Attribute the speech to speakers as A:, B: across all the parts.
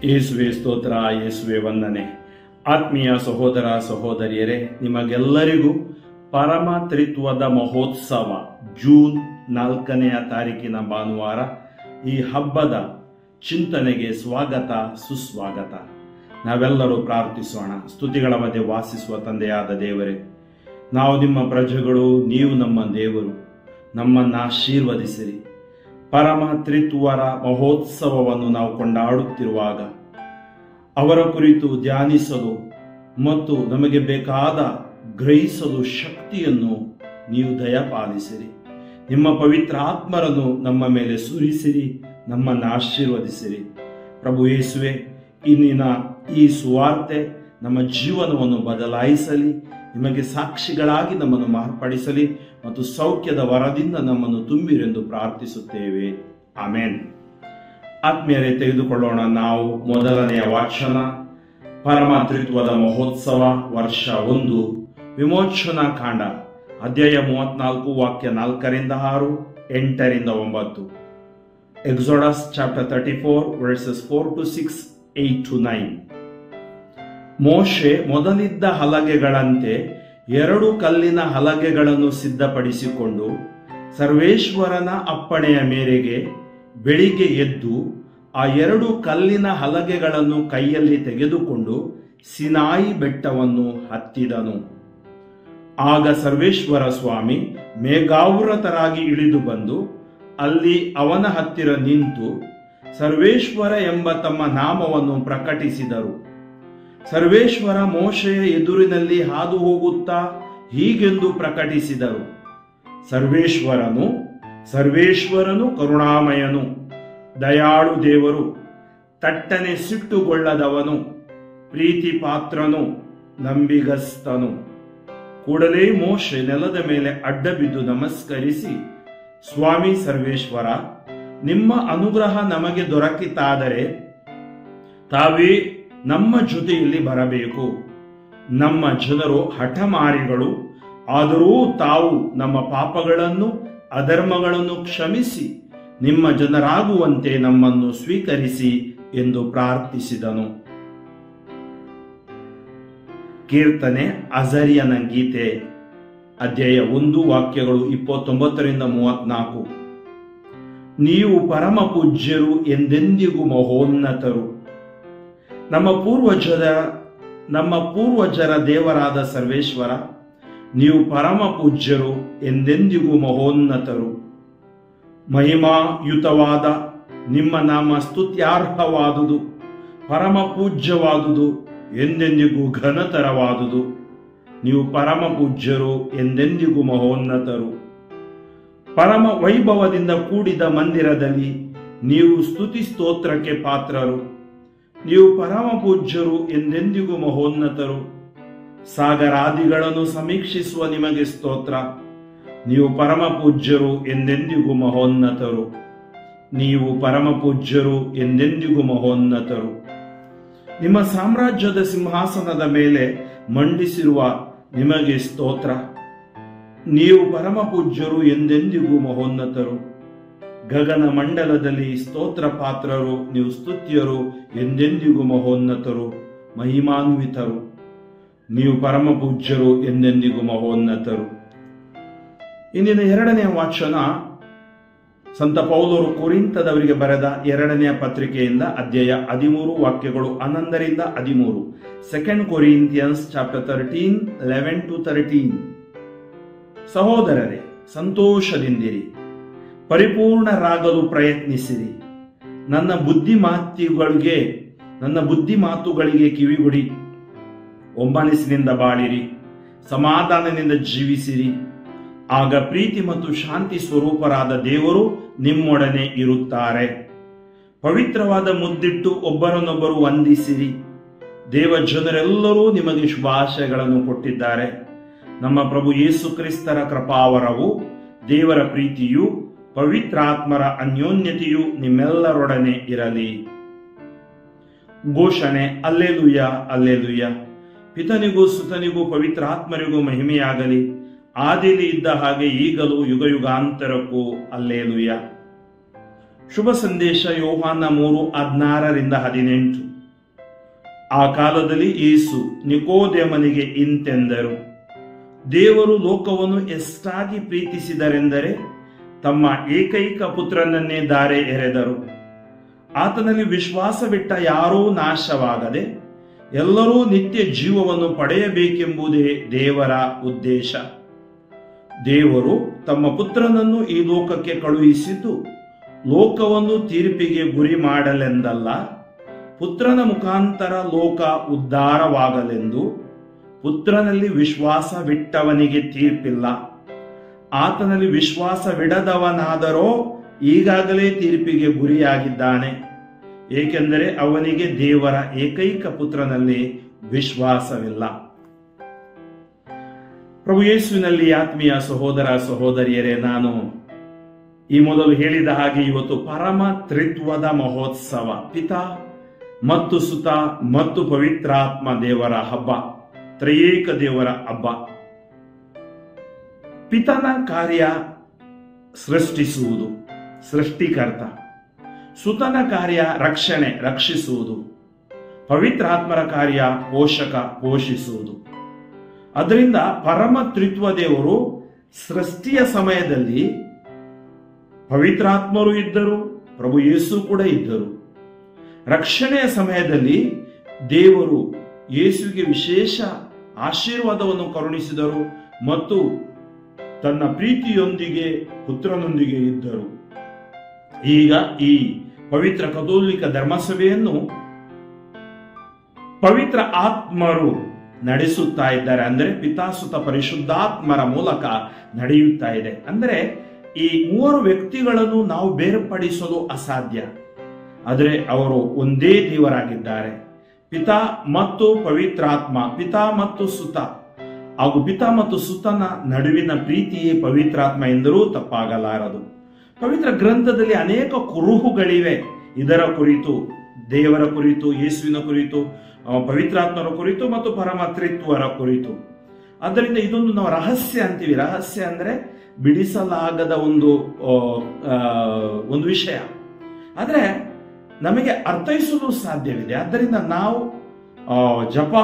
A: ಯೇಸುವೆ ಸ್ತೋತ್ರ, ಯೇಸುವೆ ವಂದನೆ. ಆತ್ಮೀಯ ಸಹೋದರ ಸಹೋದರಿಯರೇ, ನಿಮಗೆಲ್ಲರಿಗೂ ಪರಮ ತ್ರಿತ್ವದ ಮಹೋತ್ಸವ ಜೂನ್ 4ನೇ ತಾರೀಕಿನ ಭಾನುವಾರ ಈ ಹಬ್ಬದ ಚಿಂತನೆಗೆ ಸ್ವಾಗತ, ಸುಸ್ವಾಗತ. ನಾವೆಲ್ಲರೂ ಪ್ರಾರ್ಥಿಸೋಣ. ಸ್ತುತಿಗಳ ಮಧ್ಯೆ ವಾಸಿಸುವ ತಂದೆಯಾದ ದೇವರೇ, ನಾವು ನಿಮ್ಮ ಪ್ರಜೆಗಳು, ನೀವು ನಮ್ಮ ದೇವರು. ನಮ್ಮನ್ನು ಆಶೀರ್ವದಿಸಿರಿ. ಪರಮ ತ್ರಿತ್ವರ ಮಹೋತ್ಸವವನ್ನು ನಾವು ಕೊಂಡಾಡುತ್ತಿರುವಾಗ ಅವರ ಕುರಿತು ಧ್ಯಾನಿಸಲು ಮತ್ತು ನಮಗೆ ಬೇಕಾದ ಗ್ರಹಿಸಲು ಶಕ್ತಿಯನ್ನು ನೀವು ದಯಪಾಲಿಸಿರಿ. ನಿಮ್ಮ ಪವಿತ್ರ ಆತ್ಮರನ್ನು ನಮ್ಮ ಮೇಲೆ ಸುರಿಸಿರಿ, ನಮ್ಮನ್ನು ಆಶೀರ್ವದಿಸಿರಿ. ಪ್ರಭು ಯೇಸುವೆ, ಇಂದಿನ ಈ ಸುವಾರ್ತೆ ನಮ್ಮ ಜೀವನವನ್ನು ಬದಲಾಯಿಸಲಿ, ನಿಮಗೆ ಸಾಕ್ಷಿಗಳಾಗಿ ನಮ್ಮನ್ನು ಮಾರ್ಪಡಿಸಲಿ ಮತ್ತು ಸೌಖ್ಯದ ವರದಿಂದ ನಮ್ಮನ್ನು ತುಂಬಿರೆಂದು ಪ್ರಾರ್ಥಿಸುತ್ತೇವೆ. ಆಮೇನ್. ಆತ್ಮೀಯರೇ, ತೆಗೆದುಕೊಳ್ಳೋಣ ನಾವು ಮೊದಲನೆಯ ವಾಚನ. ಪರಮ ತ್ರಿತ್ವದ ಮಹೋತ್ಸವ ವರ್ಷ 1, ವಿಮೋಚನಾ ಕಾಂಡ, ಅಧ್ಯಾಯ 34, ವಾಕ್ಯ 4ರಿಂದ 6, 8ರಿಂದ 9. Exodus chapter 34 versus 4 to 6, 8 to 9. ಮೋಶೆ ಮೊದಲಿದ್ದ ಹಲಗೆಗಳಂತೆ 2 ಕಲ್ಲಿನ ಹಲಗೆಗಳನ್ನು ಸಿದ್ಧಪಡಿಸಿಕೊಂಡು ಸರ್ವೇಶ್ವರನ ಅಪ್ಪಣೆಯ ಮೇರೆಗೆ ಬೆಳಿಗ್ಗೆ ಎದ್ದು ಆ 2 ಕಲ್ಲಿನ ಹಲಗೆಗಳನ್ನು ಕೈಯಲ್ಲಿ ತೆಗೆದುಕೊಂಡು ಸಿನಾಯಿ ಬೆಟ್ಟವನ್ನು ಹತ್ತಿದನು. ಆಗ ಸರ್ವೇಶ್ವರ ಸ್ವಾಮಿ ಮೇಘಾವೃತರಾಗಿ ಇಳಿದು ಬಂದು ಅಲ್ಲಿ ಅವನ ಹತ್ತಿರ ನಿಂತು ಸರ್ವೇಶ್ವರ ಎಂಬ ತಮ್ಮ ನಾಮವನ್ನು ಪ್ರಕಟಿಸಿದರು. ಸರ್ವೇಶ್ವರ ಮೋಶೆಯ ಎದುರಿನಲ್ಲಿ ಹಾದು ಹೋಗುತ್ತಾ ಹೀಗೆಂದು ಪ್ರಕಟಿಸಿದರು: ಸರ್ವೇಶ್ವರನು ಕರುಣಾಮಯನು, ದಯಾಳು ದೇವರು, ತಟ್ಟನೆ ಸಿಟ್ಟುಗೊಳ್ಳದವನು, ಪ್ರೀತಿ ಪಾತ್ರನು, ನಂಬಿಗಸ್ತನು. ಕೂಡಲೇ ಮೋಶೆ ನೆಲದ ಮೇಲೆ ಅಡ್ಡ ಬಿದ್ದು ನಮಸ್ಕರಿಸಿ, ಸ್ವಾಮಿ ಸರ್ವೇಶ್ವರ, ನಿಮ್ಮ ಅನುಗ್ರಹ ನಮಗೆ ದೊರಕಿತಾದರೆ ತಾವೇ ನಮ್ಮ ಜೊತೆಯಲ್ಲಿ ಬರಬೇಕು. ನಮ್ಮ ಜನರು ಹಠಮಾರಿಗಳು, ಆದರೂ ತಾವು ನಮ್ಮ ಪಾಪಗಳನ್ನು ಅಧರ್ಮಗಳನ್ನು ಕ್ಷಮಿಸಿ ನಿಮ್ಮ ಜನರಾಗುವಂತೆ ನಮ್ಮನ್ನು ಸ್ವೀಕರಿಸಿ ಎಂದು ಪ್ರಾರ್ಥಿಸಿದನು. ಕೀರ್ತನೆ ಅಜರ್ಯನ ಗೀತೆ, ಅಧ್ಯಾಯ 1, ವಾಕ್ಯಗಳು 29ರಿಂದ 34. ನೀವು ಪರಮ ಪೂಜ್ಯರು, ಎಂದೆಂದಿಗೂ ಮಹೋನ್ನತರು. ನಮ್ಮ ಪೂರ್ವಜರ ದೇವರಾದ ಸರ್ವೇಶ್ವರ, ನೀವು ಪರಮ ಪೂಜ್ಯರು, ಎಂದೆಂದಿಗೂ ಮಹೋನ್ನತರು. ಮಹಿಮಾಯುತವಾದ ನಿಮ್ಮ ನಾಮ ಸ್ತುತ್ಯಾರ್ಹವಾದುದು, ಪರಮ ಪೂಜ್ಯವಾದುದು, ಎಂದೆಂದಿಗೂ ಘನತರವಾದುದು. ನೀವು ಪರಮ ಪೂಜ್ಯರು, ಎಂದೆಂದಿಗೂ ಮಹೋನ್ನತರು. ಪರಮ ವೈಭವದಿಂದ ಕೂಡಿದ ಮಂದಿರದಲ್ಲಿ ನೀವು ಸ್ತುತಿ ಸ್ತೋತ್ರಕ್ಕೆ ಪಾತ್ರರು. ನೀವು ಪರಮ ಪೂಜ್ಯರು, ಎಂದೆಂದಿಗೂ ಮಹೋನ್ನತರು. ಸಾಗರಾದಿಗಳನ್ನು ಸಮೀಕ್ಷಿಸುವ ನಿಮಗೆ ಸ್ತೋತ್ರ. ನೀವು ಪರಮ ಪೂಜ್ಯರು, ಎಂದೆಂದಿಗೂ ಮಹೋನ್ನತರು. ನೀವು ಪರಮ ಪೂಜ್ಯರು, ಎಂದೆಂದಿಗೂ ಮಹೋನ್ನತರು. ನಿಮ್ಮ ಸಾಮ್ರಾಜ್ಯದ ಸಿಂಹಾಸನದ ಮೇಲೆ ಮಂಡಿಸಿರುವ ನಿಮಗೆ ಸ್ತೋತ್ರ. ನೀವು ಪರಮ ಪೂಜ್ಯರು, ಎಂದೆಂದಿಗೂ ಮಹೋನ್ನತರು. ಗಗನ ಮಂಡಲದಲ್ಲಿ ಸ್ತೋತ್ರ ಪಾತ್ರರು, ನೀವು ಸ್ತುತ್ಯರು, ಎಂದೆಂದಿಗೂ ಮಹೋನ್ನತರು, ಮಹಿಮಾನ್ವಿತರು. ನೀವು ಪರಮ ಪೂಜ್ಯರು, ಎಂದೆಂದಿಗೂ ಮಹೋನ್ನತರು. ಇಂದಿನ 2ನೇ ವಾಚನ ಸಂತ ಪೌಲರು ಕೊರಿಂಥದವರಿಗೆ ಬರೆದ 2ನೇ ಪತ್ರಿಕೆಯಿಂದ ಅಧ್ಯಾಯ 13, ವಾಕ್ಯಗಳು 11ರಿಂದ 13. 2 Corinthians ಚಾಪ್ಟರ್ 13, 11 to 13. ಸಹೋದರರೇ, ಸಂತೋಷದಿಂದಿರಿ, ಪರಿಪೂರ್ಣರಾಗಲು ಪ್ರಯತ್ನಿಸಿರಿ. ನನ್ನ ಬುದ್ಧಿ ಮಾತುಗಳಿಗೆ ಕಿವಿಗೊಡಿ. ಒಮ್ಮನಸ್ಸಿನಿಂದ ಬಾಳಿರಿ, ಸಮಾಧಾನದಿಂದ ಜೀವಿಸಿರಿ. ಆಗ ಪ್ರೀತಿ ಮತ್ತು ಶಾಂತಿ ಸ್ವರೂಪರಾದ ದೇವರು ನಿಮ್ಮೊಡನೆ ಇರುತ್ತಾರೆ. ಪವಿತ್ರವಾದ ಮುದ್ದಿಟ್ಟು ಒಬ್ಬರನ್ನೊಬ್ಬರು ವಂದಿಸಿರಿ. ದೇವ ಜನರೆಲ್ಲರೂ ನಿಮಗೆ ಶುಭಾಶಯಗಳನ್ನು ಕೊಟ್ಟಿದ್ದಾರೆ. ನಮ್ಮ ಪ್ರಭು ಯೇಸು ಕ್ರಿಸ್ತರ ಕೃಪಾವರವು, ದೇವರ ಪ್ರೀತಿಯು, ಪವಿತ್ರಾತ್ಮರ ಅನ್ಯೋನ್ಯತೆಯು ನಿಮ್ಮೆಲ್ಲರೊಡನೆ ಇರಲಿ. ಘೋಷಣೆ: ಅಲ್ಲೇಲುಯ್ಯ, ಅಲ್ಲೇಲುಯ್ಯ. ಪಿತನಿಗೂ ಸುತನಿಗೂ ಪವಿತ್ರಾತ್ಮರಿಗೂ ಮಹಿಮೆಯಾಗಲಿ, ಆದಿಲಿ ಇದ್ದ ಹಾಗೆ ಈಗಲೂ ಯುಗಯುಗಾಂತರಕ್ಕೂ. ಅಲ್ಲೇಲುಯ್ಯ. ಶುಭ ಸಂದೇಶ ಯೋಹಾನ 3:16-18. ಆ ಕಾಲದಲ್ಲಿ ಯೇಸು ನಿಕೋದೇಮನಿಗೆ ಇಂತೆಂದರು, ದೇವರು ಲೋಕವನ್ನು ಎಷ್ಟಾಗಿ ಪ್ರೀತಿಸಿದರೆಂದರೆ ತಮ್ಮ ಏಕೈಕ ಪುತ್ರನನ್ನೇ ಧಾರೆ ಎರೆದರು. ಆತನಲ್ಲಿ ವಿಶ್ವಾಸವಿಟ್ಟ ಯಾರೂ ನಾಶವಾಗದೆ ಎಲ್ಲರೂ ನಿತ್ಯ ಜೀವವನ್ನು ಪಡೆಯಬೇಕೆಂಬುದೇ ದೇವರ ಉದ್ದೇಶ. ದೇವರು ತಮ್ಮ ಪುತ್ರನನ್ನು ಈ ಲೋಕಕ್ಕೆ ಕಳುಹಿಸಿದ್ದು ಲೋಕವನ್ನು ತೀರ್ಪಿಗೆ ಗುರಿ ಮಾಡಲೆಂದಲ್ಲ, ಪುತ್ರನ ಮುಖಾಂತರ ಲೋಕ ಉದ್ಧಾರವಾಗಲೆಂದು. ಪುತ್ರನಲ್ಲಿ ವಿಶ್ವಾಸವಿಟ್ಟವನಿಗೆ ತೀರ್ಪಿಲ್ಲ. ಆತನಲ್ಲಿ ವಿಶ್ವಾಸವಿಡದವನಾದರೋ ಈಗಾಗಲೇ ತೀರ್ಪಿಗೆ ಗುರಿಯಾಗಿದ್ದಾನೆ, ಏಕೆಂದರೆ ಅವನಿಗೆ ದೇವರ ಏಕೈಕ ಪುತ್ರನಲ್ಲಿ ವಿಶ್ವಾಸವಿಲ್ಲ. ಪ್ರಭು ಯೇಸುವಿನಲ್ಲಿ ಆತ್ಮೀಯ ಸಹೋದರ ಸಹೋದರಿಯರೇ, ನಾನು ಈ ಮೊದಲು ಹೇಳಿದ ಹಾಗೆ ಇವತ್ತು ಪರಮ ತ್ರಿತ್ವದ ಮಹೋತ್ಸವ, ಪಿತಾ ಮತ್ತು ಸುತ ಮತ್ತು ಪವಿತ್ರಾತ್ಮ ದೇವರ ಹಬ್ಬ, ತ್ರಯೇಕ ದೇವರ ಹಬ್ಬ. ಪಿತನ ಕಾರ್ಯ ಸೃಷ್ಟಿಸುವುದು, ಸೃಷ್ಟಿಕರ್ತ. ಸುತನ ಕಾರ್ಯ ರಕ್ಷಣೆ, ರಕ್ಷಿಸುವುದು. ಪವಿತ್ರಾತ್ಮರ ಕಾರ್ಯ ಪೋಷಕ, ಪೋಷಿಸುವುದು. ಅದರಿಂದ ಪರಮ ತ್ರಿತ್ವ ದೇವರು ಸೃಷ್ಟಿಯ ಸಮಯದಲ್ಲಿ ಪವಿತ್ರಾತ್ಮರು ಇದ್ದರು, ಪ್ರಭು ಯೇಸು ಕೂಡ ಇದ್ದರು. ರಕ್ಷಣೆಯ ಸಮಯದಲ್ಲಿ ದೇವರು ಯೇಸುವಿಗೆ ವಿಶೇಷ ಆಶೀರ್ವಾದವನ್ನು ಕರುಣಿಸಿದರು ಮತ್ತು ತನ್ನ ಪ್ರೀತಿಯೊಂದಿಗೆ ಪುತ್ರನೊಂದಿಗೆ ಇದ್ದರು. ಈಗ ಈ ಪವಿತ್ರ ಕಥೋಲಿಕ ಧರ್ಮಸಭೆಯನ್ನು ಪವಿತ್ರ ಆತ್ಮರು ನಡೆಸುತ್ತಾ ಇದ್ದಾರೆ. ಅಂದರೆ ಪಿತಾಸುತ ಪರಿಶುದ್ಧಾತ್ಮರ ಮೂಲಕ ನಡೆಯುತ್ತಾ ಇದೆ. ಅಂದರೆ ಈ ಮೂವರು ವ್ಯಕ್ತಿಗಳನ್ನು ನಾವು ಬೇರ್ಪಡಿಸಲು ಅಸಾಧ್ಯ. ಆದರೆ ಅವರು ಒಂದೇ ದೇವರಾಗಿದ್ದಾರೆ. ಪಿತಾ ಮತ್ತು ಪವಿತ್ರಾತ್ಮ, ಪಿತಾ ಮತ್ತು ಸುತ ಹಾಗೂ ಪಿತಾ ಮತ್ತು ಸುತನ ನಡುವಿನ ಪ್ರೀತಿಯೇ ಪವಿತ್ರಾತ್ಮ ಎಂದರೂ ತಪ್ಪಾಗಲಾರದು. ಪವಿತ್ರ ಗ್ರಂಥದಲ್ಲಿ ಅನೇಕ ಕುರುಹುಗಳಿವೆ ಇದರ ಕುರಿತು, ದೇವರ ಕುರಿತು, ಯೇಸುವಿನ ಕುರಿತು, ಪವಿತ್ರಾತ್ಮರ ಕುರಿತು ಮತ್ತು ಪರಮತ್ರಿತ್ವರ ಕುರಿತು. ಆದ್ದರಿಂದ ಇದೊಂದು ನಾವು ರಹಸ್ಯ ಅಂತೀವಿ. ರಹಸ್ಯ ಅಂದ್ರೆ ಬಿಡಿಸಲಾಗದ ಒಂದು ವಿಷಯ. ಆದ್ರೆ ನಮಗೆ ಅರ್ಥೈಸಲು ಸಾಧ್ಯವಿದೆ. ಆದ್ದರಿಂದ ನಾವು ಜಪ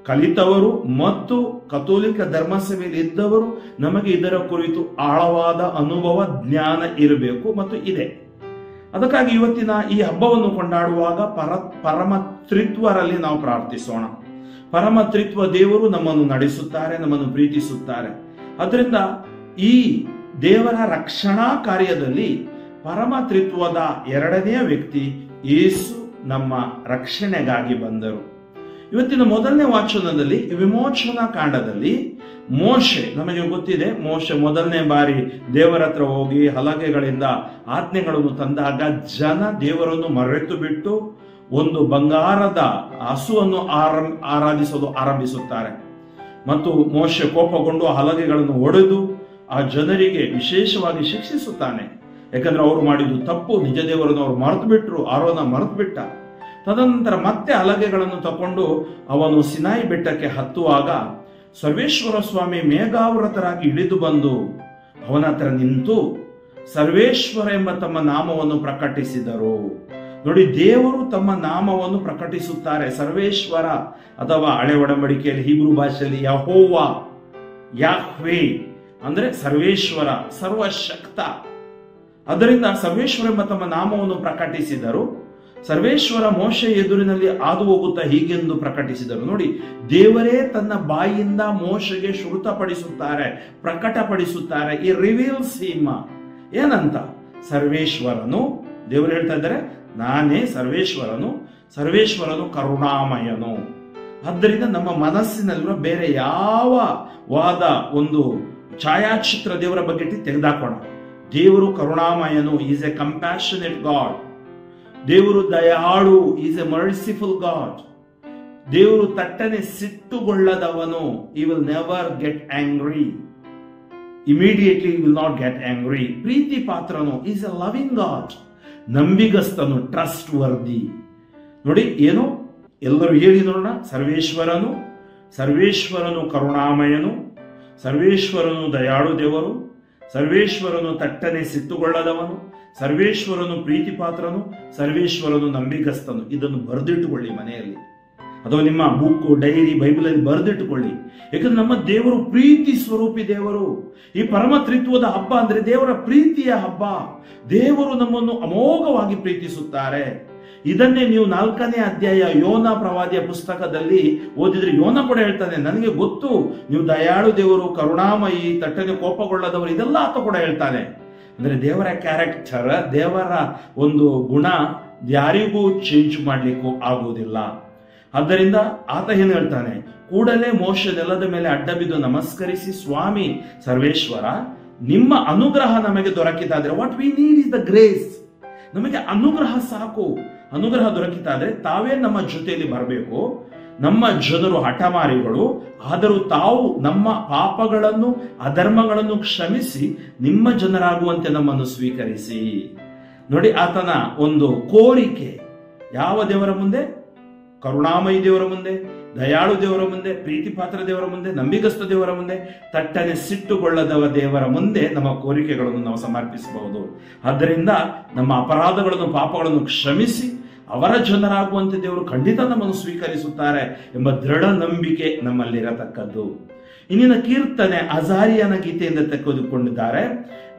A: ಕಲಿತವರು ಮತ್ತು ಕಥೋಲಿಕ ಧರ್ಮಸಭೆಯಲ್ಲಿ ಇದ್ದವರು ನಮಗೆ ಇದರ ಕುರಿತು ಆಳವಾದ ಅನುಭವ, ಜ್ಞಾನ ಇರಬೇಕು ಮತ್ತು ಇದೆ. ಅದಕ್ಕಾಗಿ ಇವತ್ತಿನ ಈ ಹಬ್ಬವನ್ನು ಕೊಂಡಾಡುವಾಗ ಪರಮ ತ್ರಿತ್ವರಲ್ಲಿ ನಾವು ಪ್ರಾರ್ಥಿಸೋಣ. ಪರಮ ತ್ರಿತ್ವ ದೇವರು ನಮ್ಮನ್ನು ನಡೆಸುತ್ತಾರೆ, ನಮ್ಮನ್ನು ಪ್ರೀತಿಸುತ್ತಾರೆ. ಅದರಿಂದ ಈ ದೇವರ ರಕ್ಷಣಾ ಕಾರ್ಯದಲ್ಲಿ ಪರಮ ತ್ರಿತ್ವದ ಎರಡನೆಯ ವ್ಯಕ್ತಿ ಯೇಸು ನಮ್ಮ ರಕ್ಷಣೆಗಾಗಿ ಬಂದರು. ಇವತ್ತಿನ ಮೊದಲನೇ ವಾಚನದಲ್ಲಿ, ವಿಮೋಚನಾ ಕಾಂಡದಲ್ಲಿ ಮೋಶೆ, ನಮಗೆ ಗೊತ್ತಿದೆ, ಮೋಶೆ ಮೊದಲನೇ ಬಾರಿ ದೇವರ ಹತ್ರ ಹೋಗಿ ಹಲಗೆಗಳಿಂದ ಆಜ್ಞೆಗಳನ್ನು ತಂದಾಗ ಜನ ದೇವರನ್ನು ಮರೆತು ಬಿಟ್ಟು ಒಂದು ಬಂಗಾರದ ಹಸುವನ್ನು ಆರಾಧಿಸಲು ಆರಂಭಿಸುತ್ತಾರೆ. ಮತ್ತು ಮೋಶೆ ಕೋಪಗೊಂಡು ಆ ಹಲಗೆಗಳನ್ನು ಒಡೆದು ಆ ಜನರಿಗೆ ವಿಶೇಷವಾಗಿ ಶಿಕ್ಷಿಸುತ್ತಾನೆ. ಯಾಕಂದ್ರೆ ಅವರು ಮಾಡಿದ್ದು ತಪ್ಪು. ನಿಜ ದೇವರನ್ನು ಅವರು ಮರೆತು ಬಿಟ್ರು, ಆರೋನ ಮರೆತು ಬಿಟ್ಟ. ತದನಂತರ ಮತ್ತೆ ಹಲಗೆಗಳನ್ನು ತಕೊಂಡು ಅವನು ಸಿನಾಯಿ ಬೆಟ್ಟಕ್ಕೆ ಹತ್ತುವಾಗ ಸರ್ವೇಶ್ವರ ಸ್ವಾಮಿ ಮೇಘಾವೃತರಾಗಿ ಇಳಿದು ಬಂದು ಅವನ ಹತ್ರ ನಿಂತು ಸರ್ವೇಶ್ವರ ಎಂಬ ತಮ್ಮ ನಾಮವನ್ನು ಪ್ರಕಟಿಸಿದರು. ನೋಡಿ, ದೇವರು ತಮ್ಮ ನಾಮವನ್ನು ಪ್ರಕಟಿಸುತ್ತಾರೆ. ಸರ್ವೇಶ್ವರ ಅಥವಾ ಹಳೆ ಒಡಂಬಡಿಕೆಯಲ್ಲಿ ಹೀಬ್ರೂ ಭಾಷೆಯಲ್ಲಿ ಯಹೋವಾ, ಯಾಹ್ವೇ ಅಂದ್ರೆ ಸರ್ವೇಶ್ವರ, ಸರ್ವಶಕ್ತ. ಅದರಿಂದ ಸರ್ವೇಶ್ವರ ಎಂಬ ತಮ್ಮ ನಾಮವನ್ನು ಪ್ರಕಟಿಸಿದರು. ಸರ್ವೇಶ್ವರ ಮೋಶೆ ಎದುರಿನಲ್ಲಿ ಹಾದು ಹೋಗುತ್ತಾ ಹೀಗೆಂದು ಪ್ರಕಟಿಸಿದರು. ನೋಡಿ, ದೇವರೇ ತನ್ನ ಬಾಯಿಯಿಂದ ಮೋಶೆಗೆ ಶ್ರುತಪಡಿಸುತ್ತಾರೆ, ಪ್ರಕಟಪಡಿಸುತ್ತಾರೆ. ಈ ರಿವೀಲ್ಸ್ ಹಿಮ್. ಏನಂತ? ಸರ್ವೇಶ್ವರನು, ದೇವರು ಹೇಳ್ತಾ ಇದ್ದಾರೆ, ನಾನೇ ಸರ್ವೇಶ್ವರನು, ಸರ್ವೇಶ್ವರನು ಕರುಣಾಮಯನು. ಆದ್ದರಿಂದ ನಮ್ಮ ಮನಸ್ಸಿನಲ್ಲಿರುವ ಬೇರೆ ಯಾವ ವಾದ ಒಂದು ಛಾಯಾಚಿತ್ರ ದೇವರ ಬಗ್ಗೆ ತೆಗೆದಾಕೋಣ. ದೇವರು ಕರುಣಾಮಯನು, ಈಸ್ ಎ ಕಂಪ್ಯಾಷನೇಟ್ ಗಾಡ್. ದೇವರು ದಯಾಳು, ಈಸ್ ಎ ಮರ್ಸಿಫುಲ್ ಗಾಡ್. ದೇವರು ತಟ್ಟನೆ ಸಿಟ್ಟುಗೊಳ್ಳದವನು, he will never get angry. Immediately he will not get angry. ಪ್ರೀತಿ ಪಾತ್ರನು, ಈಸ್ ಎ ಲವಿಂಗ್ ಗಾಡ್. ನಂಬಿಗಸ್ತನು, ಟ್ರಸ್ಟ್ ವರ್ದಿ. ನೋಡಿ, ಏನು ಎಲ್ಲರೂ ಹೇಳಿ ನೋಡೋಣ. ಸರ್ವೇಶ್ವರನು, ಸರ್ವೇಶ್ವರನು ಕರುಣಾಮಯನು, ಸರ್ವೇಶ್ವರನು ದಯಾಳು ದೇವರು, ಸರ್ವೇಶ್ವರನು ತಟ್ಟನೆ ಸಿಟ್ಟುಗೊಳ್ಳದವನು, ಸರ್ವೇಶ್ವರನು ಪ್ರೀತಿ ಪಾತ್ರನು, ಸರ್ವೇಶ್ವರನು ನಂಬಿಗಸ್ತನು. ಇದನ್ನು ಬರೆದಿಟ್ಟುಕೊಳ್ಳಿ ಮನೆಯಲ್ಲಿ. ಅಥವಾ ನಿಮ್ಮ ಬುಕ್, ಡೈರಿ, ಬೈಬಲಲ್ಲಿ ಬರೆದಿಟ್ಟುಕೊಳ್ಳಿ. ಯಾಕಂದ್ರೆ ನಮ್ಮ ದೇವರು ಪ್ರೀತಿ ಸ್ವರೂಪಿ ದೇವರು. ಈ ಪರಮ ತ್ರಿತ್ವದ ಹಬ್ಬ ಅಂದ್ರೆ ದೇವರ ಪ್ರೀತಿಯ ಹಬ್ಬ. ದೇವರು ನಮ್ಮನ್ನು ಅಮೋಘವಾಗಿ ಪ್ರೀತಿಸುತ್ತಾರೆ. ಇದನ್ನೇ ನೀವು 4ನೇ ಅಧ್ಯಾಯ ಯೋನ ಪ್ರವಾದಿಯ ಪುಸ್ತಕದಲ್ಲಿ ಓದಿದ್ರೆ ಯೋನ ಕೂಡ ಹೇಳ್ತಾನೆ, ನನಗೆ ಗೊತ್ತು ನೀವು ದಯಾಳು ದೇವರು, ಕರುಣಾಮಯಿ, ತಟ್ಟನೆ ಕೋಪಗೊಳ್ಳದವರು, ಇದೆಲ್ಲ ಆತ ಕೂಡ ಹೇಳ್ತಾನೆ. ಅಂದ್ರೆ ದೇವರ ಕ್ಯಾರೆಕ್ಟರ್, ದೇವರ ಒಂದು ಗುಣ ಯಾರಿಗೂ ಚೇಂಜ್ ಮಾಡ್ಲಿಕ್ಕೂ ಆಗುವುದಿಲ್ಲ. ಆದ್ದರಿಂದ ಆತ ಏನ್ ಹೇಳ್ತಾನೆ, ಕೂಡಲೇ ಮೋಶೆ ನೆಲದ ಮೇಲೆ ಅಡ್ಡ ಬಿದ್ದು ನಮಸ್ಕರಿಸಿ, ಸ್ವಾಮಿ ಸರ್ವೇಶ್ವರ, ನಿಮ್ಮ ಅನುಗ್ರಹ ನಮಗೆ ದೊರಕಿತಾದ್ರೆ, what we need is the grace. ನಮಗೆ ಅನುಗ್ರಹ ಸಾಕು. ಅನುಗ್ರಹ ದೊರಕಿತಾದ್ರೆ ತಾವೇ ನಮ್ಮ ಜೊತೆಯಲ್ಲಿ ಬರಬೇಕು. ನಮ್ಮ ಜನರು ಹಠಮಾರಿಗಳು, ಆದರೂ ತಾವು ನಮ್ಮ ಪಾಪಗಳನ್ನು ಅಧರ್ಮಗಳನ್ನು ಕ್ಷಮಿಸಿ ನಿಮ್ಮ ಜನರಾಗುವಂತೆ ನಮ್ಮನ್ನು ಸ್ವೀಕರಿಸಿ. ನೋಡಿ, ಆತನ ಒಂದು ಕೋರಿಕೆ ಯಾವ ದೇವರ ಮುಂದೆ? ಕರುಣಾಮಯಿ ದೇವರ ಮುಂದೆ, ದಯಾಳು ದೇವರ ಮುಂದೆ, ಪ್ರೀತಿ ಪಾತ್ರ ದೇವರ ಮುಂದೆ, ನಂಬಿಗಸ್ತ ದೇವರ ಮುಂದೆ, ತಟ್ಟನೆ ಸಿಟ್ಟುಗೊಳ್ಳದವ ದೇವರ ಮುಂದೆ ನಮ್ಮ ಕೋರಿಕೆಗಳನ್ನು ನಾವು ಸಮರ್ಪಿಸಬಹುದು. ಆದ್ದರಿಂದ ನಮ್ಮ ಅಪರಾಧಗಳನ್ನು, ಪಾಪಗಳನ್ನು ಕ್ಷಮಿಸಿ ಅವರ ಜನರಾಗುವಂತೆ ದೇವರು ಖಂಡಿತ ನಮ್ಮನ್ನು ಸ್ವೀಕರಿಸುತ್ತಾರೆ ಎಂಬ ದೃಢ ನಂಬಿಕೆ ನಮ್ಮಲ್ಲಿರತಕ್ಕದ್ದು. ಇನ್ನಿನ ಕೀರ್ತನೆ ಅಜಾರಿಯನ ಗೀತೆಯಿಂದ ತೆಗೆದುಕೊಂಡಿದ್ದಾರೆ.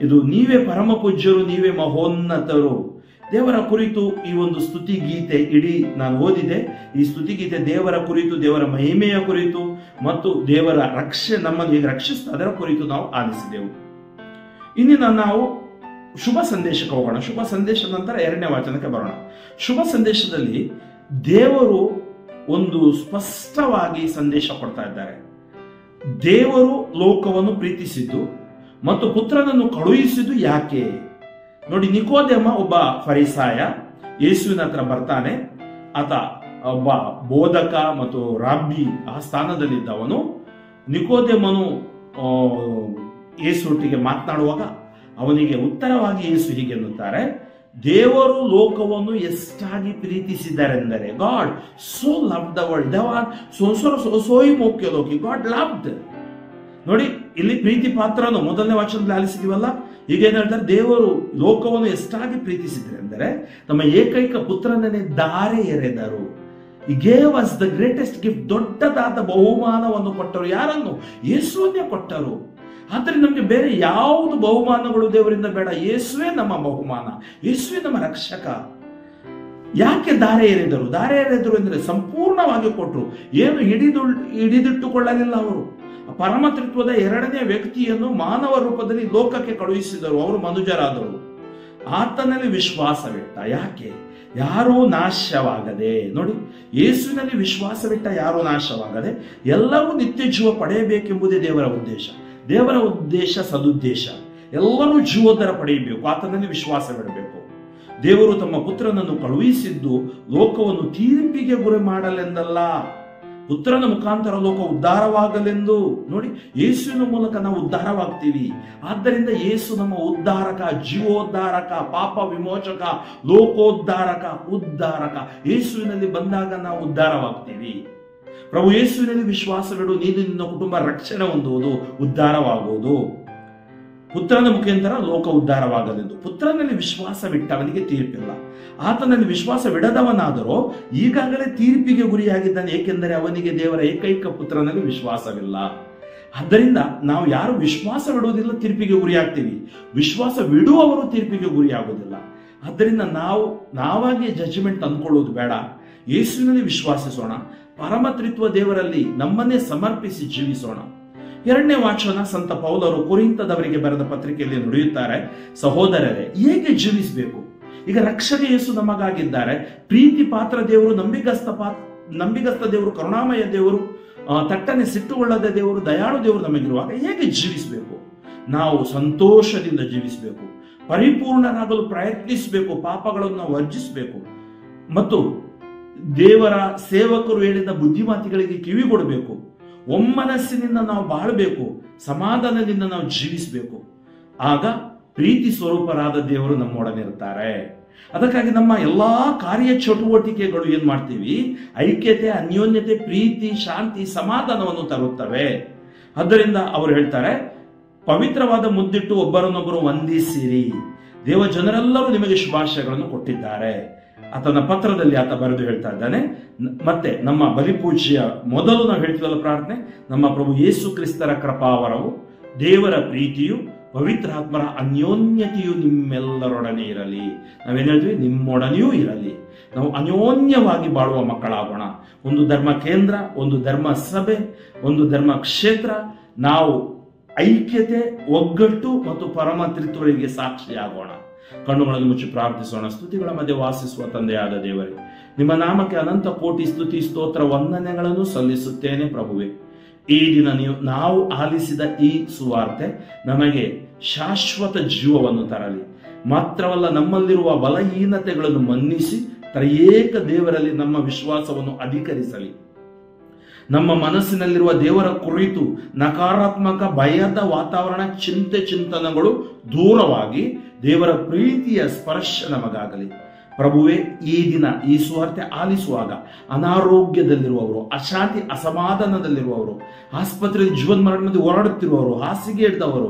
A: ಇದು ನೀವೇ ಪರಮ ಪೂಜ್ಯರು, ನೀವೇ ಮಹೋನ್ನತರು. ದೇವರ ಕುರಿತು ಈ ಒಂದು ಸ್ತುತಿ ಗೀತೆ ಇಡೀ ನಾನು ಓದಿದೆ. ಈ ಸ್ತುತಿ ಗೀತೆ ದೇವರ ಕುರಿತು, ದೇವರ ಮಹಿಮೆಯ ಕುರಿತು ಮತ್ತು ದೇವರ ನಮ್ಮನ್ನು ಹೇಗೆ ರಕ್ಷಿಸ್ತಾ ಅದರ ಕುರಿತು ನಾವು ಆಲಿಸಿದೆವು. ಇನ್ನಿನ ನಾವು ಶುಭ ಸಂದೇಶಕ್ಕೆ ಹೋಗೋಣ. ಶುಭ ಸಂದೇಶ ನಂತರ 2ನೇ ವಾಚನಕ್ಕೆ ಬರೋಣ. ಶುಭ ಸಂದೇಶದಲ್ಲಿ ದೇವರು ಒಂದು ಸ್ಪಷ್ಟವಾಗಿ ಸಂದೇಶ ಕೊಡ್ತಾ ಇದ್ದಾರೆ. ದೇವರು ಲೋಕವನ್ನು ಪ್ರೀತಿಸಿದ್ದು ಮತ್ತು ಪುತ್ರನನ್ನು ಕಳುಹಿಸಿದ್ದು ಯಾಕೆ? ನೋಡಿ, ನಿಕೋದೇಮ ಒಬ್ಬ ಫರಿಸಾಯ ಯೇಸುವಿನ ಹತ್ರ ಬರ್ತಾನೆ. ಆತ ಒಬ್ಬ ಬೋಧಕ ಮತ್ತು ರಾಬ್ಬಿ ಆ ಸ್ಥಾನದಲ್ಲಿದ್ದವನು. ನಿಕೋದೇಮನು ಯೇಸುವೊಟ್ಟಿಗೆ ಮಾತನಾಡುವಾಗ ಅವನಿಗೆ ಉತ್ತರವಾಗಿ ಯೇಸು ಹೀಗೆ ಎನ್ನುತ್ತಾರೆ, ದೇವರು ಲೋಕವನ್ನು ಎಷ್ಟಾಗಿ ಪ್ರೀತಿಸಿದರೆಂದರೆ, God so love the world, ಸೋಯಿ ಮೋಕ್ಯ ಲೋಕಿ, ಗಾಡ್ ಲವ್ಡ್. ನೋಡಿ, ಇಲ್ಲಿ ಪ್ರೀತಿ ಪಾತ್ರನು ಮೊದಲನೇ ವಾಚನದಲ್ಲಿ ಆಲಿಸಿದೀವಲ್ಲ, ಹೀಗೇನು ಹೇಳ್ತಾರೆ, ದೇವರು ಲೋಕವನ್ನು ಎಷ್ಟಾಗಿ ಪ್ರೀತಿಸಿದ್ರೆ ಅಂದರೆ ತಮ್ಮ ಏಕೈಕ ಪುತ್ರನನ್ನೇ ದಾರೆ ಎರೆದರು. ಈ gave us the greatest gift, ದೊಡ್ಡದಾದ ಬಹುಮಾನವನ್ನು ಕೊಟ್ಟರು. ಯಾರನ್ನು? ಯೇಸುವನ್ನೇ ಕೊಟ್ಟರು. ಆದ್ರೆ ನಮಗೆ ಬೇರೆ ಯಾವುದು ಬಹುಮಾನಗಳು ದೇವರಿಂದ ಬೇಡ. ಯೇಸುವೇ ನಮ್ಮ ಬಹುಮಾನ, ಯೇಸುವೇ ನಮ್ಮ ರಕ್ಷಕ. ಯಾಕೆ ದಾರೆ ಎರೆದರು? ದಾರೆ ಎರೆದರು ಅಂದ್ರೆ ಸಂಪೂರ್ಣವಾಗಿ ಕೊಟ್ಟರು. ಏನು ಹಿಡಿದಿಟ್ಟುಕೊಳ್ಳಲಿಲ್ಲ ಅವರು. ಪರಮತ್ರಿತ್ವದ 2ನೇ ವ್ಯಕ್ತಿಯನ್ನು ಮಾನವ ರೂಪದಲ್ಲಿ ಲೋಕಕ್ಕೆ ಕಳುಹಿಸಿದರು. ಅವರು ಮನುಜರಾದರು. ಆತನಲ್ಲಿ ವಿಶ್ವಾಸವಿಟ್ಟ ಯಾಕೆ? ಯಾರೂ ನಾಶವಾಗದೆ. ನೋಡಿ, ಯೇಸುವಿನಲ್ಲಿ ವಿಶ್ವಾಸವಿಟ್ಟ ಯಾರೂ ನಾಶವಾಗದೆ ಎಲ್ಲರೂ ನಿತ್ಯ ಜೀವ ಪಡೆಯಬೇಕೆಂಬುದೇ ದೇವರ ಉದ್ದೇಶ. ದೇವರ ಉದ್ದೇಶ ಸದುದ್ದೇಶ. ಎಲ್ಲರೂ ಜೀವೋದ್ಧಾರ ಪಡೆಯಬೇಕು, ಆತನಲ್ಲಿ ವಿಶ್ವಾಸವಿಡಬೇಕು. ದೇವರು ತಮ್ಮ ಪುತ್ರನನ್ನು ಕಳುಹಿಸಿದ್ದು ಲೋಕವನ್ನು ತೀರ್ಪಿಗೆ ಗುರಿ ಮಾಡಲೆಂದಲ್ಲ, ಪುತ್ರನ ಮುಖಾಂತರ ಲೋಕ ಉದ್ಧಾರವಾಗಲೆಂದು. ನೋಡಿ, ಯೇಸುವಿನ ಮೂಲಕ ನಾವು ಉದ್ಧಾರವಾಗ್ತೀವಿ. ಆದ್ದರಿಂದ ಯೇಸು ನಮ್ಮ ಉದ್ಧಾರಕ, ಜೀವೋದ್ಧಾರಕ, ಪಾಪ ವಿಮೋಚಕ, ಲೋಕೋದ್ಧಾರಕ, ಉದ್ಧಾರಕ. ಯೇಸುವಿನಲ್ಲಿ ಬಂದಾಗ ನಾವು ಉದ್ಧಾರವಾಗ್ತೀವಿ. ಪ್ರಭು ಯೇಸುವಿನಲ್ಲಿ ವಿಶ್ವಾಸವಿಡು, ನೀನು ನಿನ್ನ ಕುಟುಂಬ ರಕ್ಷಣೆ ಹೊಂದುವುದು, ಉದ್ಧಾರವಾಗುವುದು. ಪುತ್ರನ ಮುಖಾಂತರ ಲೋಕ ಉದ್ಧಾರವಾಗಲೆಂದು. ಪುತ್ರನಲ್ಲಿ ವಿಶ್ವಾಸವಿಟ್ಟವನಿಗೆ ತೀರ್ಪಿಲ್ಲ. ಆತನಲ್ಲಿ ವಿಶ್ವಾಸವಿಡದವನಾದರೂ ಈಗಾಗಲೇ ತೀರ್ಪಿಗೆ ಗುರಿಯಾಗಿದ್ದಾನೆ, ಏಕೆಂದರೆ ಅವನಿಗೆ ದೇವರ ಏಕೈಕ ಪುತ್ರನಲ್ಲಿ ವಿಶ್ವಾಸವಿಲ್ಲ. ಆದ್ದರಿಂದ ನಾವು ಯಾರು ವಿಶ್ವಾಸವಿಡುವುದಿಲ್ಲ ತೀರ್ಪಿಗೆ ಗುರಿಯಾಗ್ತೀವಿ, ವಿಶ್ವಾಸವಿಡುವವರು ತೀರ್ಪಿಗೆ ಗುರಿಯಾಗುವುದಿಲ್ಲ. ಆದ್ದರಿಂದ ನಾವಾಗಿ ಜಡ್ಜ್ಮೆಂಟ್ ತಂದುಕೊಳ್ಳುವುದು ಬೇಡ. ಯೇಸುವಿನಲ್ಲಿ ವಿಶ್ವಾಸಿಸೋಣ, ಪರಮತ್ರಿತ್ವ ದೇವರಲ್ಲಿ ನಮ್ಮನ್ನೇ ಸಮರ್ಪಿಸಿ ಜೀವಿಸೋಣ. 2ನೇ ವಾಚನ ಸಂತ ಪೌಲರು ಕೊರಿಂಥದವರಿಗೆ ಬರೆದ ಪತ್ರಿಕೆಯಲ್ಲಿ ನುಡಿಯುತ್ತಾರೆ, ಸಹೋದರರೇ, ಹೇಗೆ ಜೀವಿಸಬೇಕು? ಈಗ ರಕ್ಷಕ ಯೇಸು ನಮಗಾಗಿದ್ದಾರೆ. ಪ್ರೀತಿ ಪಾತ್ರ ದೇವರು, ನಂಬಿಗಸ್ತ ದೇವರು, ಕರುಣಾಮಯ ದೇವರು, ತಟ್ಟನೆ ಸಿಟ್ಟುಗೊಳ್ಳದ ದೇವರು, ದಯಾಳು ದೇವರು ನಮಗಿರುವಾಗ ಹೇಗೆ ಜೀವಿಸಬೇಕು? ನಾವು ಸಂತೋಷದಿಂದ ಜೀವಿಸಬೇಕು, ಪರಿಪೂರ್ಣರಾಗಲು ಪ್ರಯತ್ನಿಸಬೇಕು, ಪಾಪಗಳನ್ನು ವರ್ಜಿಸಬೇಕು ಮತ್ತು ದೇವರ ಸೇವಕರು ಹೇಳಿದ ಬುದ್ಧಿಮಾತಿಗಳಿಗೆ ಕಿವಿಗೊಡಬೇಕು. ಒಮ್ಮನಸ್ಸಿನಿಂದ ನಾವು ಬಾಳಬೇಕು, ಸಮಾಧಾನದಿಂದ ನಾವು ಜೀವಿಸಬೇಕು. ಆಗ ಪ್ರೀತಿ ಸ್ವರೂಪರಾದ ದೇವರು ನಮ್ಮೊಡನೆ ಇರ್ತಾರೆ. ಅದಕ್ಕಾಗಿ ನಮ್ಮ ಎಲ್ಲಾ ಕಾರ್ಯ ಚಟುವಟಿಕೆಗಳು ಏನ್ ಮಾಡ್ತೀವಿ? ಐಕ್ಯತೆ, ಅನ್ಯೋನ್ಯತೆ, ಪ್ರೀತಿ, ಶಾಂತಿ, ಸಮಾಧಾನವನ್ನು ತರುತ್ತವೆ. ಆದ್ದರಿಂದ ಅವರು ಹೇಳ್ತಾರೆ, ಪವಿತ್ರವಾದ ಮುದ್ದಿಟ್ಟು ಒಬ್ಬರನ್ನೊಬ್ಬರು ವಂದಿಸಿರಿ. ದೇವ ಜನರೆಲ್ಲರೂ ನಿಮಗೆ ಶುಭಾಶಯಗಳನ್ನು ಕೊಟ್ಟಿದ್ದಾರೆ. ಆತನ ಪತ್ರದಲ್ಲಿ ಆತ ಬರೆದು ಹೇಳ್ತಾ ಇದ್ದಾನೆ. ಮತ್ತೆ ನಮ್ಮ ಬಲಿಪೂಜೆಯ ಮೊದಲು ನಾವು ಹೇಳ್ತೀವಲ್ಲ ಪ್ರಾರ್ಥನೆ, ನಮ್ಮ ಪ್ರಭು ಯೇಸು ಕ್ರಿಸ್ತರ ಕೃಪಾವರವು, ದೇವರ ಪ್ರೀತಿಯು, ಪವಿತ್ರಾತ್ಮರ ಅನ್ಯೋನ್ಯತೆಯು ನಿಮ್ಮೆಲ್ಲರೊಡನೆ ಇರಲಿ. ನಾವೇನ್ ಹೇಳಿದ್ವಿ? ನಿಮ್ಮೊಡನೆಯೂ ಇರಲಿ. ನಾವು ಅನ್ಯೋನ್ಯವಾಗಿ ಬಾಳುವ ಮಕ್ಕಳಾಗೋಣ. ಒಂದು ಧರ್ಮ ಕೇಂದ್ರ, ಒಂದು ಧರ್ಮ ಸಭೆ, ಒಂದು ಧರ್ಮ ಕ್ಷೇತ್ರ, ನಾವು ಐಕ್ಯತೆ, ಒಗ್ಗಟ್ಟು ಮತ್ತು ಪರಮ ತ್ರಿತ್ವರಿಗೆ ಸಾಕ್ಷಿಯಾಗೋಣ. ಕಣ್ಣುಗಳನ್ನು ಮುಚ್ಚಿ ಪ್ರಾರ್ಥಿಸೋಣ. ಸ್ತುತಿಗಳ ಮಧ್ಯೆ ವಾಸಿಸುವ ತಂದೆಯಾದ ದೇವರೇ, ನಿಮ್ಮ ನಾಮಕ್ಕೆ ಅನಂತ ಕೋಟಿ ಸ್ತುತಿ ಸ್ತೋತ್ರ ವಂದನೆಗಳನ್ನು ಸಲ್ಲಿಸುತ್ತೇನೆ ಪ್ರಭುವೆ. ಈ ದಿನ ನಾವು ಆಲಿಸಿದ ಈ ಸುವಾರ್ತೆ ನಮಗೆ ಶಾಶ್ವತ ಜೀವವನ್ನು ತರಲಿ. ಮಾತ್ರವಲ್ಲ, ನಮ್ಮಲ್ಲಿರುವ ಬಲಹೀನತೆಗಳನ್ನು ಮನ್ನಿಸಿ ತ್ರಯೇಕ ದೇವರಲ್ಲಿ ನಮ್ಮ ವಿಶ್ವಾಸವನ್ನು ಅಧಿಕರಿಸಲಿ. ನಮ್ಮ ಮನಸ್ಸಿನಲ್ಲಿರುವ ದೇವರ ಕುರಿತು ನಕಾರಾತ್ಮಕ ಭಯದ ವಾತಾವರಣ, ಚಿಂತನೆಗಳು ದೂರವಾಗಿ ದೇವರ ಪ್ರೀತಿಯ ಸ್ಪರ್ಶ ನಮಗಾಗಲಿ. ಪ್ರಭುವೇ, ಈ ದಿನ ಈ ಸುವಾರ್ತೆ ಆಲಿಸುವಾಗ ಅನಾರೋಗ್ಯದಲ್ಲಿರುವವರು, ಅಶಾಂತಿ ಅಸಮಾಧಾನದಲ್ಲಿರುವವರು, ಆಸ್ಪತ್ರೆಯಲ್ಲಿ ಜೀವನ್ಮರಣದಲ್ಲಿ ಹೋರಾಡುತ್ತಿರುವವರು, ಹಾಸಿಗೆ ಹಿಡಿದವರು,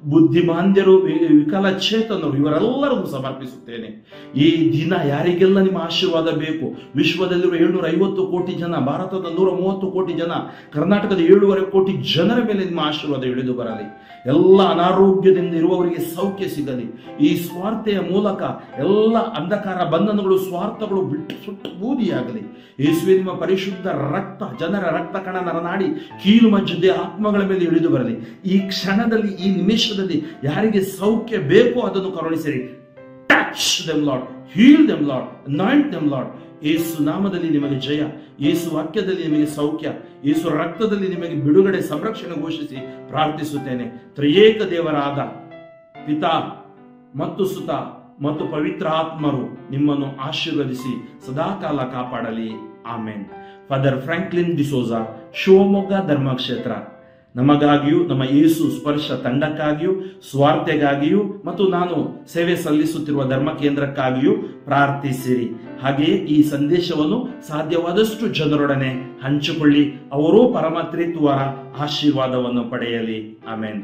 A: ಬುದ್ಧಿಮಾಂದ್ಯರು, ವಿಕಲಚೇತನರು, ಇವರೆಲ್ಲರನ್ನು ಸಮರ್ಪಿಸುತ್ತೇನೆ. ಈ ದಿನ ಯಾರಿಗೆಲ್ಲ ನಿಮ್ಮ ಆಶೀರ್ವಾದ ಬೇಕು, ವಿಶ್ವದಲ್ಲಿರುವ 750 ಕೋಟಿ ಜನ, ಭಾರತದ 130 ಕೋಟಿ ಜನ, ಕರ್ನಾಟಕದ 7.5 ಕೋಟಿ ಜನರ ಮೇಲೆ ನಿಮ್ಮ ಆಶೀರ್ವಾದ ಇಳಿದು ಬರಲಿ. ಎಲ್ಲ ಅನಾರೋಗ್ಯದಿಂದ ಇರುವವರಿಗೆ ಸೌಖ್ಯ ಸಿಗಲಿ. ಈ ಸ್ವಾರ್ಥೆಯ ಮೂಲಕ ಎಲ್ಲ ಅಂಧಕಾರ ಬಂಧನಗಳು, ಸ್ವಾರ್ಥಗಳು ಬಿಟ್ಟು ಸುಟ್ಟು ಬೂದಿಯಾಗಲಿ. ಯೇಸುವೆ, ನಿಮ್ಮ ಪರಿಶುದ್ಧ ರಕ್ತ ಜನರ ರಕ್ತ ಕಣ ನರನಾಡಿ ಕೀಲು ಮಜ್ಜದೆ ಆತ್ಮಗಳ ಮೇಲೆ ಇಳಿದು ಬರಲಿ. ಈ ಕ್ಷಣದಲ್ಲಿ, ಈ ನಿಮಿಷದಲ್ಲಿ ಯಾರಿಗೆ ಸೌಖ್ಯ ಬೇಕೋ ಅದನ್ನು ಕರುಣಿಸಿರಿ. Touch them Lord, heal them Lord, anoint them Lord. Yesu ನಾಮದಲ್ಲಿ ನಿಮಗೆ ಜಯ, ಯೇಸು ವಾಕ್ಯದಲ್ಲಿ ನಿಮಗೆ ಸೌಖ್ಯ, ಯೇಸು ರಕ್ತದಲ್ಲಿ ನಿಮಗೆ ಬಿಡುಗಡೆ, ಸಂರಕ್ಷಣೆ ಘೋಷಿಸಿ ಪ್ರಾರ್ಥಿಸುತ್ತೇನೆ. ತ್ರಿಯೇಕ ದೇವರಾದ ಪಿತಾ ಮತ್ತು ಸುತ ಮತ್ತು ಪವಿತ್ರ ಆತ್ಮರು ನಿಮ್ಮನ್ನು ಆಶೀರ್ವದಿಸಿ ಸದಾಕಾಲ ಕಾಪಾಡಲಿ. ಆಮೇನ್. ಫಾದರ್ ಫ್ರಾಂಕ್ಲಿನ್ ಡಿಸೋಜಾ, ಶಿವಮೊಗ್ಗ ಧರ್ಮಕ್ಷೇತ್ರ, ನಮಗಾಗಿಯೂ ನಮ್ಮ ಯೇಸು ಸ್ಪರ್ಶ ತಂಡಕ್ಕಾಗಿಯೂ ಸ್ವಾರ್ಥೆಗಾಗಿಯೂ ಮತ್ತು ನಾನು ಸೇವೆ ಸಲ್ಲಿಸುತ್ತಿರುವ ಧರ್ಮ ಕೇಂದ್ರಕ್ಕಾಗಿಯೂ ಪ್ರಾರ್ಥಿಸಿರಿ. ಹಾಗೆಯೇ ಈ ಸಂದೇಶವನ್ನು ಸಾಧ್ಯವಾದಷ್ಟು ಜನರೊಡನೆ ಹಂಚಿಕೊಳ್ಳಿ. ಅವರೂ ಪರಮ ತ್ರಿತ್ವರ ಆಶೀರ್ವಾದವನ್ನು ಪಡೆಯಲಿ. ಆಮೇನ್.